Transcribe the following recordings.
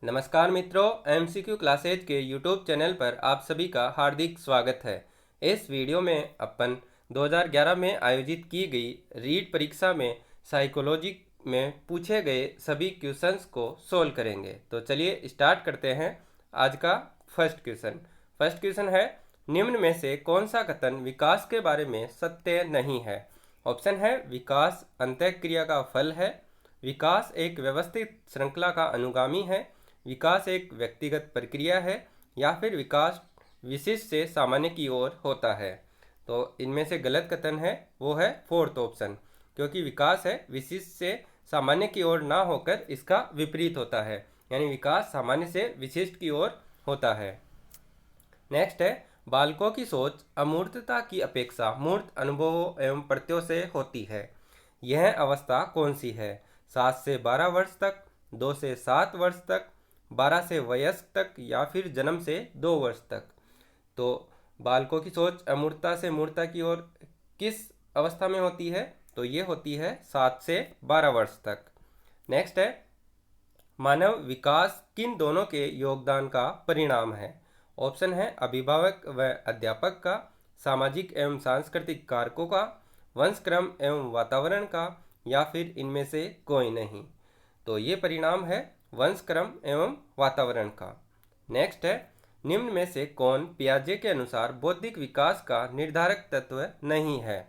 नमस्कार मित्रों, MCQ classes के यूट्यूब चैनल पर आप सभी का हार्दिक स्वागत है। इस वीडियो में अपन 2011 में आयोजित की गई रीट परीक्षा में साइकोलॉजी में पूछे गए सभी क्वेश्चंस को सोल्व करेंगे। तो चलिए स्टार्ट करते हैं आज का फर्स्ट क्वेश्चन। फर्स्ट क्वेश्चन है, निम्न में से कौन सा कथन विकास के बारे में सत्य नहीं है? ऑप्शन है विकास अंतःक्रिया का फल है, विकास एक व्यवस्थित श्रृंखला का अनुगामी है, विकास एक व्यक्तिगत प्रक्रिया है, या फिर विकास विशिष्ट से सामान्य की ओर होता है। तो इनमें से गलत कथन है वो है फोर्थ ऑप्शन, क्योंकि विकास है विशिष्ट से सामान्य की ओर ना होकर इसका विपरीत होता है, यानी विकास सामान्य से विशिष्ट की ओर होता है। नेक्स्ट है, बालकों की सोच अमूर्तता की अपेक्षा मूर्त अनुभवों एवं प्रत्ययों से होती है। यह अवस्था कौन सी है? 7 से 12 वर्ष तक, 2 से 7 वर्ष तक, 12 से वयस्क तक, या फिर जन्म से 2 वर्ष तक। तो बालकों की सोच अमूर्तता से मूर्तता की ओर किस अवस्था में होती है? तो ये होती है 7 से 12 वर्ष तक। नेक्स्ट है, मानव विकास किन दोनों के योगदान का परिणाम है? ऑप्शन है अभिभावक व अध्यापक का, सामाजिक एवं सांस्कृतिक कारकों का, वंशक्रम एवं वातावरण का, या फिर इनमें से कोई नहीं। तो ये परिणाम है वंशक्रम एवं वातावरण का। नेक्स्ट है, निम्न में से कौन पियाजे के अनुसार बौद्धिक विकास का निर्धारक तत्व नहीं है?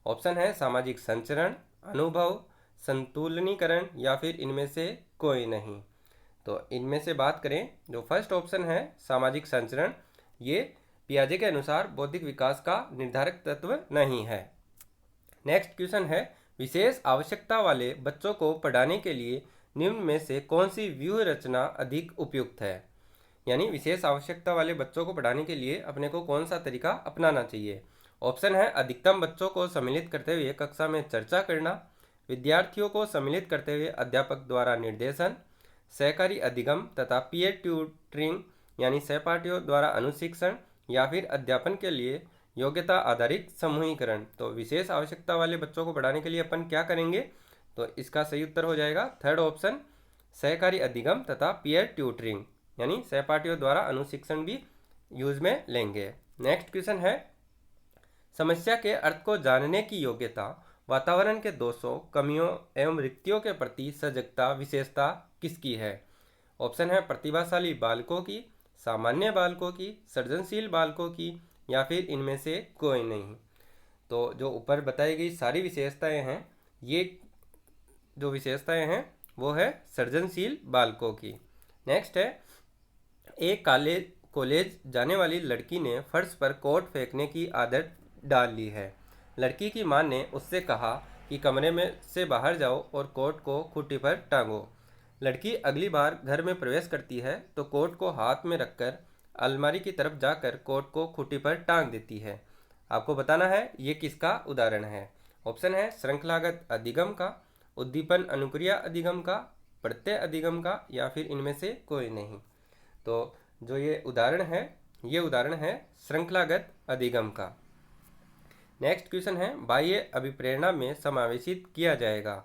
ऑप्शन है सामाजिक संचरण, अनुभव, संतुलनीकरण, या फिर इनमें से कोई नहीं। तो इनमें से बात करें, जो फर्स्ट ऑप्शन है सामाजिक संचरण, ये पियाजे के अनुसार बौद्धिक विकास का निर्धारक तत्व नहीं है। नेक्स्ट क्वेश्चन है, विशेष आवश्यकता वाले बच्चों को पढ़ाने के लिए निम्न में से कौन सी व्यूह रचना अधिक उपयुक्त है? यानी विशेष आवश्यकता वाले बच्चों को पढ़ाने के लिए अपने को कौन सा तरीका अपनाना चाहिए? ऑप्शन है अधिकतम बच्चों को सम्मिलित करते हुए कक्षा में चर्चा करना, विद्यार्थियों को सम्मिलित करते हुए अध्यापक द्वारा निर्देशन, सहकारी अधिगम तथा पीयर ट्यूटरिंग यानी सहपाठियों द्वारा अनुशिक्षण, या फिर अध्यापन के लिए योग्यता आधारित समूहीकरण। तो विशेष आवश्यकता वाले बच्चों को पढ़ाने के लिए अपन क्या करेंगे? तो इसका सही उत्तर हो जाएगा थर्ड ऑप्शन, सहकारी अधिगम तथा पीयर ट्यूटरिंग, यानी सहपाठियों द्वारा अनुशिक्षण भी यूज में लेंगे। नेक्स्ट क्वेश्चन है, समस्या के अर्थ को जानने की योग्यता वातावरण के दोषों, कमियों एवं रिक्तियों के प्रति सजगता विशेषता किसकी है? ऑप्शन है प्रतिभाशाली बालकों की, सामान्य बालकों की, सृजनशील बालकों की, या फिर इनमें से कोई नहीं। तो जो ऊपर बताई गई सारी विशेषताएं हैं, ये जो विशेषताएं हैं वो है सृजनशील बालकों की। नेक्स्ट है, एक कॉलेज जाने वाली लड़की ने फर्श पर कोट फेंकने की आदत डाल ली है। लड़की की मां ने उससे कहा कि कमरे में से बाहर जाओ और कोट को खूंटी पर टांगो। लड़की अगली बार घर में प्रवेश करती है तो कोट को हाथ में रखकर अलमारी की तरफ जाकर कोट को खूंटी पर टांग देती है। आपको बताना है ये किसका उदाहरण है। ऑप्शन है श्रृंखलागत अधिगम का, उद्दीपन अनुक्रिया अधिगम का, प्रत्यय अधिगम का, या फिर इनमें से कोई नहीं। तो जो ये उदाहरण है श्रृंखलागत अधिगम का। नेक्स्ट क्वेश्चन है, बाह्य अभिप्रेरणा में समावेशित किया जाएगा।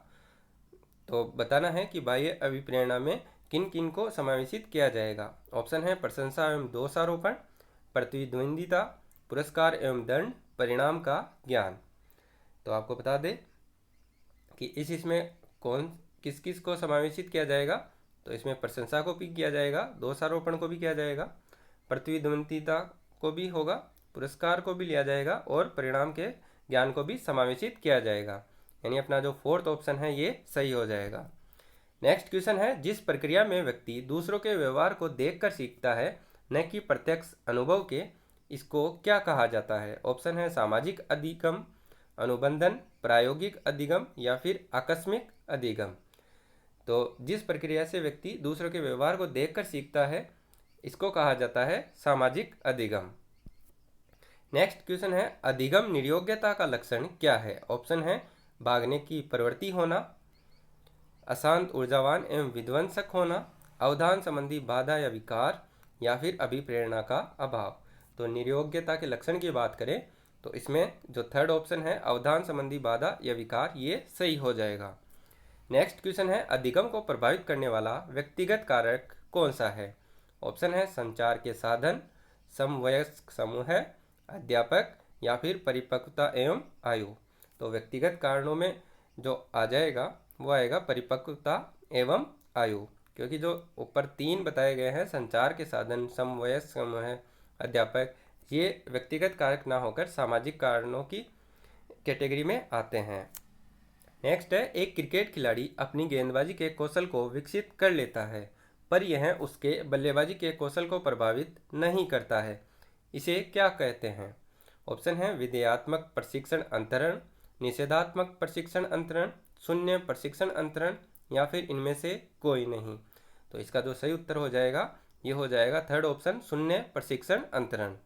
तो बताना है कि बाह्य अभिप्रेरणा में किन किन को समावेशित किया जाएगा। ऑप्शन है प्रशंसा एवं दोषारोपण, प्रतिद्वंदिता, पुरस्कार एवं दंड, परिणाम का ज्ञान। तो आपको बता दें कि इसमें किस किस को समावेशित किया जाएगा। तो इसमें प्रशंसा को भी किया जाएगा, दोषारोपण को भी किया जाएगा, प्रतिद्वंदिता को भी होगा, पुरस्कार को भी लिया जाएगा, और परिणाम के ज्ञान को भी समावेशित किया जाएगा। यानी अपना जो फोर्थ ऑप्शन है ये सही हो जाएगा। नेक्स्ट क्वेश्चन है, जिस प्रक्रिया में व्यक्ति दूसरों के व्यवहार को देखकर सीखता है न कि प्रत्यक्ष अनुभव के, इसको क्या कहा जाता है? ऑप्शन है सामाजिक अधिगम, अनुबंधन, प्रायोगिक अधिगम, या फिर आकस्मिक अधिगम। तो जिस प्रक्रिया से व्यक्ति दूसरों के व्यवहार को देखकर सीखता है इसको कहा जाता है सामाजिक अधिगम। नेक्स्ट क्वेश्चन है, अधिगम निर्योग्यता का लक्षण क्या है? ऑप्शन है भागने की प्रवृत्ति होना, अशांत ऊर्जावान एवं विध्वंसक होना, अवधान संबंधी बाधा या विकार, या फिर अभिप्रेरणा का अभाव। तो निर्योग्यता के लक्षण की बात करें तो इसमें जो थर्ड ऑप्शन है अवधान संबंधी बाधा या विकार, ये सही हो जाएगा। नेक्स्ट क्वेश्चन है, अधिगम को प्रभावित करने वाला व्यक्तिगत कारक कौन सा है? ऑप्शन है संचार के साधन, समवयस्क समूह, अध्यापक या फिर परिपक्वता एवं आयु। तो व्यक्तिगत कारणों में जो आ जाएगा वो आएगा परिपक्वता एवं आयु, क्योंकि जो ऊपर 3 बताए गए हैं संचार के साधन, समवयस्क समूह, अध्यापक, ये व्यक्तिगत कारक ना होकर सामाजिक कारणों की कैटेगरी में आते हैं। नेक्स्ट है, एक क्रिकेट खिलाड़ी अपनी गेंदबाजी के कौशल को विकसित कर लेता है पर यह उसके बल्लेबाजी के कौशल को प्रभावित नहीं करता है, इसे क्या कहते हैं? ऑप्शन है विधेयात्मक प्रशिक्षण अंतरण, निषेधात्मक प्रशिक्षण अंतरण, शून्य प्रशिक्षण अंतरण या फिर इनमें से कोई नहीं। तो इसका जो सही उत्तर हो जाएगा ये हो जाएगा थर्ड ऑप्शन, शून्य प्रशिक्षण अंतरण।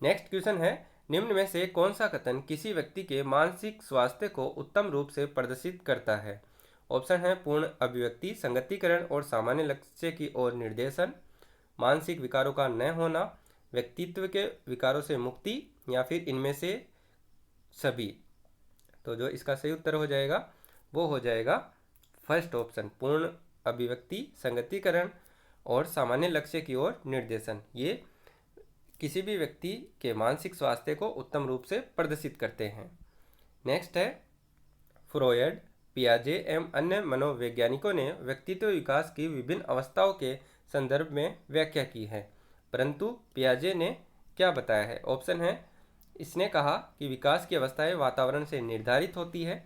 नेक्स्ट क्वेश्चन है, निम्न में से कौन सा कथन किसी व्यक्ति के मानसिक स्वास्थ्य को उत्तम रूप से प्रदर्शित करता है? ऑप्शन है पूर्ण अभिव्यक्ति, संगतिकरण और सामान्य लक्ष्य की ओर निर्देशन, मानसिक विकारों का न होना, व्यक्तित्व के विकारों से मुक्ति या फिर इनमें से सभी। तो जो इसका सही उत्तर हो जाएगा वो हो जाएगा फर्स्ट ऑप्शन, पूर्ण अभिव्यक्ति, संगतिकरण और सामान्य लक्ष्य की ओर निर्देशन। ये किसी भी व्यक्ति के मानसिक स्वास्थ्य को उत्तम रूप से प्रदर्शित करते हैं। नेक्स्ट है, फ्रॉयड, पियाजे एवं अन्य मनोवैज्ञानिकों ने व्यक्तित्व विकास की विभिन्न अवस्थाओं के संदर्भ में व्याख्या की है, परंतु पियाजे ने क्या बताया है? ऑप्शन है, इसने कहा कि विकास की अवस्थाएं वातावरण से निर्धारित होती है,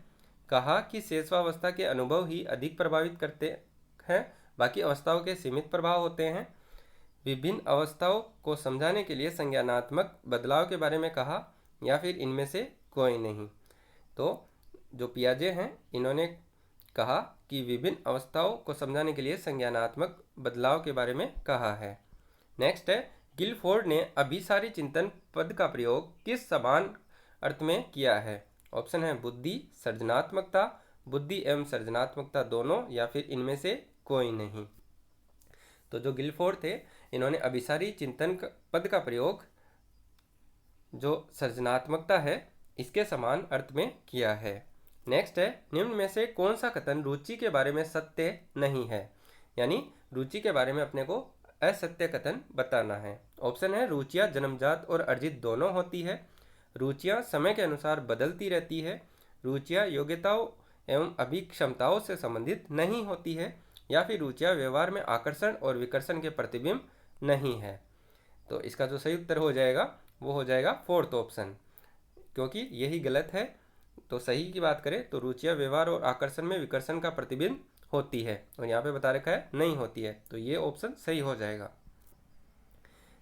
कहा कि शेषावस्था के अनुभव ही अधिक प्रभावित करते हैं, बाकी अवस्थाओं के सीमित प्रभाव होते हैं, विभिन्न अवस्थाओं को समझाने के लिए संज्ञानात्मक बदलाव के बारे में कहा या फिर इनमें से कोई नहीं। तो जो पियाजे हैं इन्होंने कहा कि विभिन्न अवस्थाओं को समझाने के लिए संज्ञानात्मक बदलाव के बारे में कहा है। नेक्स्ट है, गिलफोर्ड ने अभिसारी चिंतन पद का प्रयोग किस समान अर्थ में किया है? ऑप्शन है बुद्धि, सृजनात्मकता, बुद्धि एवं सृजनात्मकता दोनों या फिर इनमें से कोई नहीं। तो जो गिलफोर्ड थे इन्होंने अभिसारी चिंतन पद का प्रयोग जो सृजनात्मकता है इसके समान अर्थ में किया है। नेक्स्ट है, निम्न में से कौन सा कथन रुचि के बारे में सत्य नहीं है? यानी रुचि के बारे में अपने को असत्य कथन बताना है। ऑप्शन है रुचियाँ जन्मजात और अर्जित दोनों होती है, रुचियाँ समय के अनुसार बदलती रहती है, रुचियाँ योग्यताओं एवं अभिक्षमताओं से संबंधित नहीं होती है, या फिर रुचियाँ व्यवहार में आकर्षण और विकर्षण के प्रतिबिंब नहीं है। तो इसका जो सही उत्तर हो जाएगा वो हो जाएगा फोर्थ ऑप्शन, क्योंकि यही गलत है। तो सही की बात करें तो रुचियाँ व्यवहार और आकर्षण में विकर्षण का प्रतिबिंब होती है और यहाँ पे बता रखा है नहीं होती है, तो ये ऑप्शन सही हो जाएगा।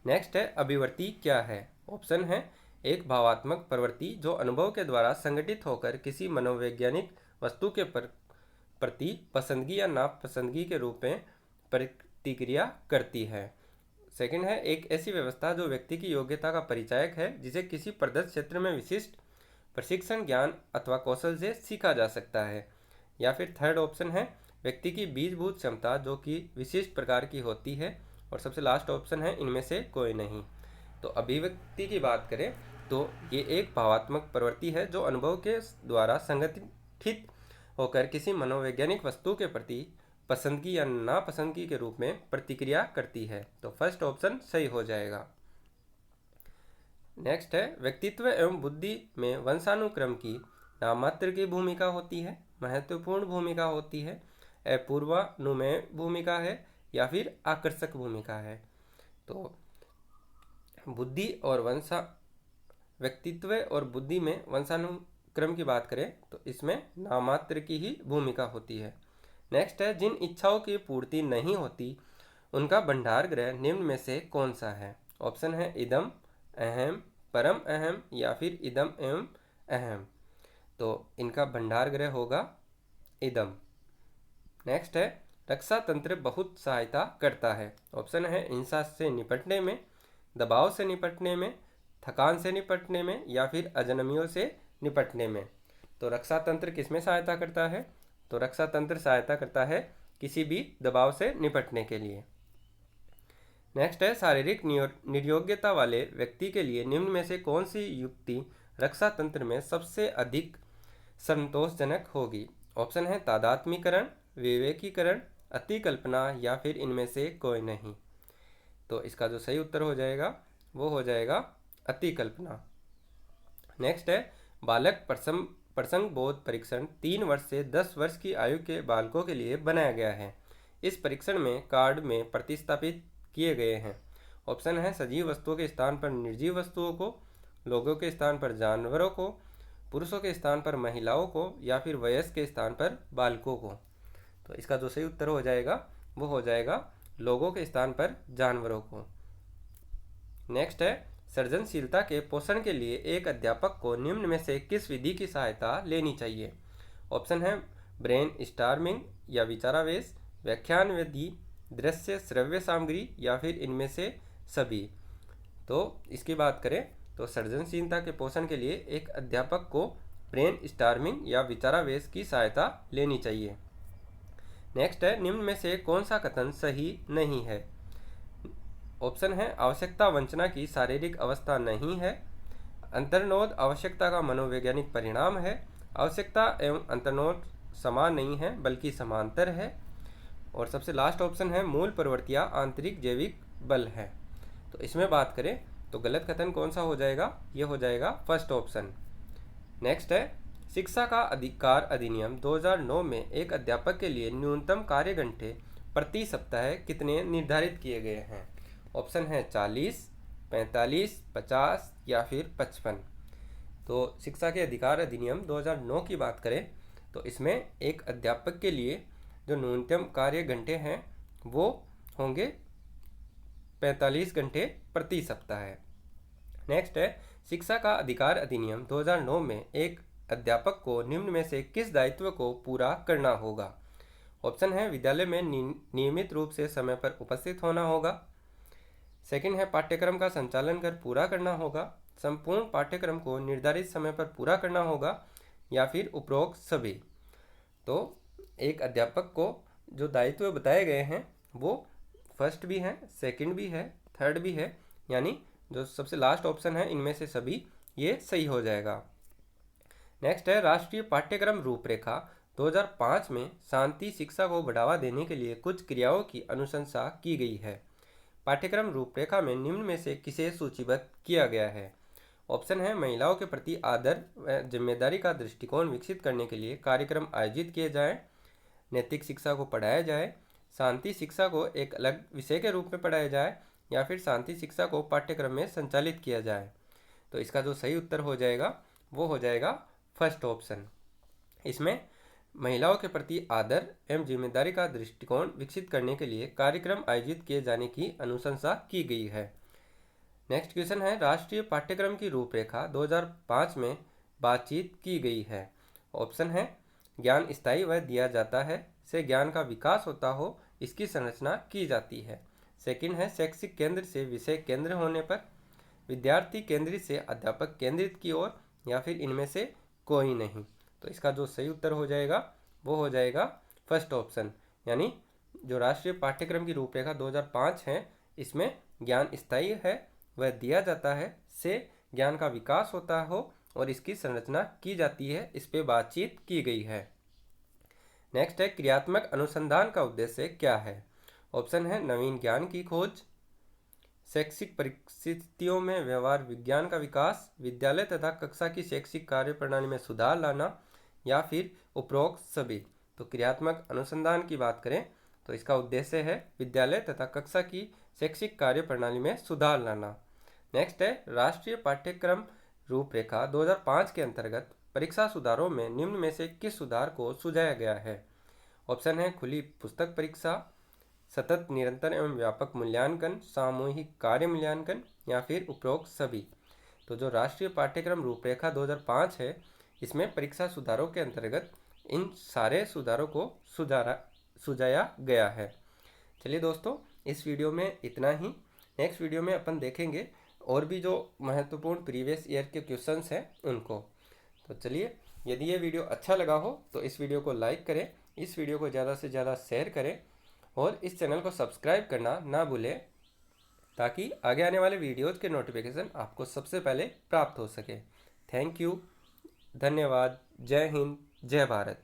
नेक्स्ट है, अभिवृत्ति क्या है? ऑप्शन है एक भावात्मक प्रवृत्ति जो अनुभव के द्वारा संगठित होकर किसी मनोवैज्ञानिक वस्तु के प्रति पसंदगी या नापसंदगी के रूप में प्रतिक्रिया करती है। सेकंड है, एक ऐसी व्यवस्था जो व्यक्ति की योग्यता का परिचायक है जिसे किसी प्रदत्त क्षेत्र में विशिष्ट प्रशिक्षण, ज्ञान अथवा कौशल से सीखा जा सकता है। या फिर थर्ड ऑप्शन है व्यक्ति की बीजभूत क्षमता जो कि विशिष्ट प्रकार की होती है। और सबसे लास्ट ऑप्शन है इनमें से कोई नहीं। तो अभिव्यक्ति की बात करें तो ये एक भावात्मक प्रवृत्ति है जो अनुभव के द्वारा संगठित होकर किसी मनोवैज्ञानिक वस्तु के प्रति पसंदगी या नापसंदगी के रूप में प्रतिक्रिया करती है। तो फर्स्ट ऑप्शन सही हो जाएगा। नेक्स्ट है, व्यक्तित्व एवं बुद्धि में वंशानुक्रम की नाममात्र की भूमिका होती है, महत्वपूर्ण भूमिका होती है, अपूर्वानुमेय भूमिका है या फिर आकर्षक भूमिका है। तो बुद्धि और व्यक्तित्व और बुद्धि में वंशानुक्रम की बात करें तो इसमें नाममात्र की ही भूमिका होती है। नेक्स्ट है, जिन इच्छाओं की पूर्ति नहीं होती उनका भंडार गृह निम्न में से कौन सा है? ऑप्शन है इदम, अहम, परम अहम या फिर इदम एवं अहम। तो इनका भंडार गृह होगा इदम। नेक्स्ट है, रक्षा तंत्र बहुत सहायता करता है। ऑप्शन है हिंसा से निपटने में, दबाव से निपटने में, थकान से निपटने में या फिर अजनबियों से निपटने में। तो रक्षा तंत्र किसमें सहायता करता है? तो रक्षा तंत्र सहायता करता है किसी भी दबाव से निपटने के लिए। नेक्स्ट है, शारीरिक निर्योग्यता वाले व्यक्ति के लिए निम्न में से कौन सी युक्ति रक्षा तंत्र में सबसे अधिक संतोषजनक होगी? ऑप्शन है तादात्मीकरण, विवेकीकरण, अति कल्पना या फिर इनमें से कोई नहीं। तो इसका जो सही उत्तर हो जाएगा वो हो जाएगा अति कल्पना। नेक्स्ट है बालक प्रसंग बोध परीक्षण 3 वर्ष से 10 वर्ष की आयु के बालकों के लिए बनाया गया है। इस परीक्षण में कार्ड में प्रतिस्थापित किए गए हैं। ऑप्शन है सजीव वस्तुओं के स्थान पर निर्जीव वस्तुओं को, लोगों के स्थान पर जानवरों को, पुरुषों के स्थान पर महिलाओं को, या फिर वयस्क के स्थान पर बालकों को। तो इसका जो सही उत्तर हो जाएगा वो हो जाएगा लोगों के स्थान पर जानवरों को। नेक्स्ट है सृजनशीलता के पोषण के लिए एक अध्यापक को निम्न में से किस विधि की सहायता लेनी चाहिए। ऑप्शन है ब्रेन स्टार्मिंग या विचारावेश, व्याख्यान विधि, दृश्य श्रव्य सामग्री, या फिर इनमें से सभी। तो इसकी बात करें तो सृजनशीलता के पोषण के लिए एक अध्यापक को ब्रेन स्टार्मिंग या विचारावेश की सहायता लेनी चाहिए। नेक्स्ट है निम्न में से कौन सा कथन सही नहीं है। ऑप्शन है आवश्यकता वंचना की शारीरिक अवस्था नहीं है, अंतर्नोद आवश्यकता का मनोवैज्ञानिक परिणाम है, आवश्यकता एवं अंतर्नोद समान नहीं है बल्कि समांतर है, और सबसे लास्ट ऑप्शन है मूल प्रवृत्तियां आंतरिक जैविक बल है। तो इसमें बात करें तो गलत कथन कौन सा हो जाएगा, ये हो जाएगा फर्स्ट ऑप्शन। नेक्स्ट है शिक्षा का अधिकार अधिनियम 2009 में एक अध्यापक के लिए न्यूनतम कार्य घंटे प्रति सप्ताह कितने निर्धारित किए गए हैं। ऑप्शन है 40, 45, 50 या फिर 55। तो शिक्षा के अधिकार अधिनियम 2009 की बात करें तो इसमें एक अध्यापक के लिए जो न्यूनतम कार्य घंटे हैं वो होंगे 45 घंटे प्रति सप्ताह है। नेक्स्ट है शिक्षा का अधिकार अधिनियम 2009 में एक अध्यापक को निम्न में से किस दायित्व को पूरा करना होगा। ऑप्शन है विद्यालय में नियमित रूप से समय पर उपस्थित होना होगा, सेकंड है पाठ्यक्रम का संचालन कर पूरा करना होगा, संपूर्ण पाठ्यक्रम को निर्धारित समय पर पूरा करना होगा, या फिर उपरोक्त सभी। तो एक अध्यापक को जो दायित्व बताए गए हैं वो फर्स्ट भी है, सेकंड भी है, थर्ड भी है, यानी जो सबसे लास्ट ऑप्शन है इनमें से सभी ये सही हो जाएगा। नेक्स्ट है राष्ट्रीय पाठ्यक्रम रूपरेखा 2005 में शांति शिक्षा को बढ़ावा देने के लिए कुछ क्रियाओं की अनुशंसा की गई है। पाठ्यक्रम रूपरेखा में निम्न में से किसे सूचीबद्ध किया गया है। ऑप्शन है महिलाओं के प्रति आदर व जिम्मेदारी का दृष्टिकोण विकसित करने के लिए कार्यक्रम आयोजित किए जाएं, नैतिक शिक्षा को पढ़ाया जाए, शांति शिक्षा को एक अलग विषय के रूप में पढ़ाया जाए, या फिर शांति शिक्षा को पाठ्यक्रम में संचालित किया जाए। तो इसका जो सही उत्तर हो जाएगा वो हो जाएगा फर्स्ट ऑप्शन। इसमें महिलाओं के प्रति आदर एवं जिम्मेदारी का दृष्टिकोण विकसित करने के लिए कार्यक्रम आयोजित किए जाने की अनुशंसा की गई है। नेक्स्ट क्वेश्चन है राष्ट्रीय पाठ्यक्रम की रूपरेखा 2005 में बातचीत की गई है। ऑप्शन है ज्ञान स्थायी व दिया जाता है, से ज्ञान का विकास होता हो इसकी संरचना की जाती है। सेकंड है शैक्षिक केंद्र से विषय केंद्र होने पर, विद्यार्थी केंद्रित से अध्यापक केंद्रित की ओर, या फिर इनमें से कोई नहीं। तो इसका जो सही उत्तर हो जाएगा वो हो जाएगा फर्स्ट ऑप्शन, यानी जो राष्ट्रीय पाठ्यक्रम की रूपरेखा 2005 है इसमें ज्ञान स्थायी है वह दिया जाता है, से ज्ञान का विकास होता हो और इसकी संरचना की जाती है, इस पे बातचीत की गई है। नेक्स्ट है क्रियात्मक अनुसंधान का उद्देश्य क्या है। ऑप्शन है नवीन ज्ञान की खोज, शैक्षिक परिस्थितियों में व्यवहार विज्ञान का विकास, विद्यालय तथा कक्षा की शैक्षिक कार्य प्रणाली में सुधार लाना, या फिर उपरोक्त सभी। तो क्रियात्मक अनुसंधान की बात करें तो इसका उद्देश्य है विद्यालय तथा कक्षा की शैक्षिक कार्य प्रणाली में सुधार लाना। नेक्स्ट है राष्ट्रीय पाठ्यक्रम रूपरेखा 2005 के अंतर्गत परीक्षा सुधारों में निम्न में से किस सुधार को सुझाया गया है। ऑप्शन है खुली पुस्तक परीक्षा, सतत निरंतर एवं व्यापक मूल्यांकन, सामूहिक कार्य मूल्यांकन, या फिर उपरोक्त सभी। तो जो राष्ट्रीय पाठ्यक्रम रूपरेखा 2005 है इसमें परीक्षा सुधारों के अंतर्गत इन सारे सुधारों को सुझाया गया है। चलिए दोस्तों इस वीडियो में इतना ही। नेक्स्ट वीडियो में अपन देखेंगे और भी जो महत्वपूर्ण प्रीवियस ईयर के क्वेश्चंस हैं उनको। तो चलिए यदि ये वीडियो अच्छा लगा हो तो इस वीडियो को लाइक करें, इस वीडियो को ज़्यादा से ज़्यादा शेयर करें और इस चैनल को सब्सक्राइब करना ना भूलें ताकि आगे आने वाले वीडियोज़ के नोटिफिकेशन आपको सबसे पहले प्राप्त हो सके। थैंक यू, धन्यवाद, जय हिंद, जय भारत।